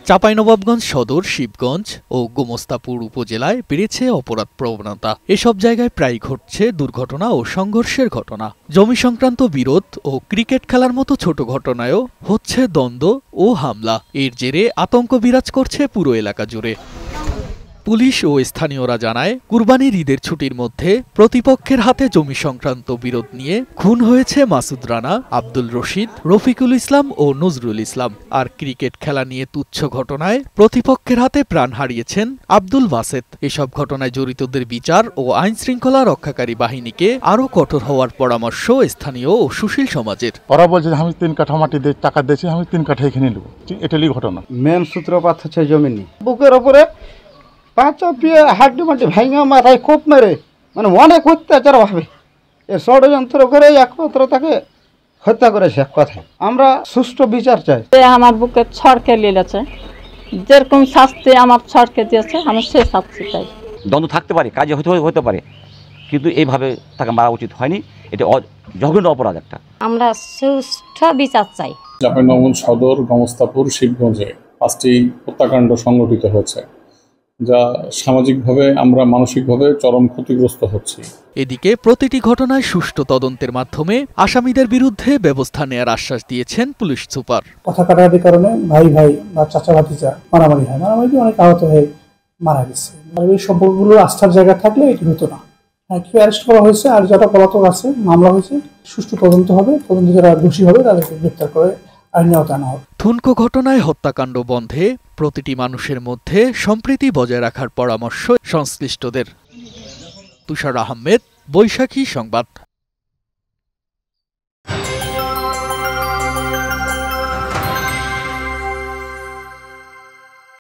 চাঁপাইনবাবগঞ্জ সদর, শিবগঞ্জ ও গোমস্তাপুর উপজেলায় বেড়েছে অপরাধ প্রবণতা। এসব জায়গায় প্রায় ঘটছে দুর্ঘটনা ও সংঘর্ষের ঘটনা। জমি সংক্রান্ত বিরোধ ও ক্রিকেট খেলার মতো ছোট ঘটনায়ও হচ্ছে দ্বন্দ্ব ও হামলা। এর জেরে আতঙ্ক বিরাজ করছে পুরো এলাকা জুড়ে। পুলিশ ও স্থানীয়রা জানায়, কুরবানির ঈদের ছুটির মধ্যে প্রতিপক্ষের হাতে জমি সংক্রান্ত বিরোধ নিয়ে খুন হয়েছে মাসুদ রানা, আব্দুল রশিদ, রফিকুল ইসলাম ও নজরুল ইসলাম। আর ক্রিকেট খেলা নিয়ে তুচ্ছ ঘটনায় প্রতিপক্ষের হাতে প্রাণ হারিয়েছেন আব্দুল বাসেত। এসব ঘটনায় জড়িতদের বিচার ও আইন শৃঙ্খলা রক্ষাকারী বাহিনীকে আরও কঠোর হওয়ার পরামর্শ স্থানীয় ও সুশীল সমাজের। ওরা বলছে আমি 3 কাঠা মাটি দিয়ে টাকা দিয়েছি, আমি 3 কাঠা এখানে নেব। এটাই ঘটনা। মেন সূত্রপাত হচ্ছে জমি নিয়ে। বুকের ওপরে পাঁচাপিয়ে হাড্ডি মাটি ভাঙা মাথায় কোপ মেরে মানে অনেক অত্যাচার ভাবে এ ষড়যন্ত্র করে একমাত্র তাকে হত্যা করেছে। এক কথায় আমরা সুষ্ঠু বিচার চাই। আমার বুকে ছড়কে লিলেছে, যেরকম শাস্তি আমার ছড়কে দিয়েছে আমি সে শাস্তি চাই। দ্বন্দ্ব থাকতে পারে, কাজে হতে পারে, কিন্তু এইভাবে তাকে মারা উচিত হয়নি। এটা জঘন্য অপরাধ একটা। আমরা সুষ্ঠু বিচার চাই। চাঁপাইনবাবগঞ্জ সদর, গোমস্তাপুর, শিবগঞ্জে 5টি হত্যাকাণ্ড সংঘটিত হয়েছে, যা সামাজিকভাবে আমরা মানসিকভাবে চরম ক্ষতিগ্রস্ত হচ্ছি। এদিকে প্রতিটি ঘটনায় সুষ্ঠু তদন্তের মাধ্যমে আসামিদের বিরুদ্ধে ব্যবস্থা নেয়ার আশ্বাস দিয়েছেন পুলিশ সুপার। কথা কাটাকাটির কারণে ভাই ভাই বা চাচা ভাতিজা মারামারি হয়, মারামারিতে অনেক আহত হয়ে মারা গেছে। এই সম্পর্কগুলো আস্থার জায়গা থাকলে এটি হতো না। কেউ অ্যারেস্ট করা হয়েছে, আর যারা পলাতক আছে মামলা হয়েছে, সুষ্ঠু তদন্ত হবে। তদন্তে যারা দোষী হবে তাদেরকে গ্রেপ্তার করে আইনের আওতায় আনা হবে। ঠুনকো ঘটনায় হত্যাকাণ্ড বন্ধে প্রতিটি মানুষের মধ্যে সম্প্রীতি বজায় রাখার পরামর্শ সংশ্লিষ্টদের। তুষার আহমেদ, বৈশাখী সংবাদ।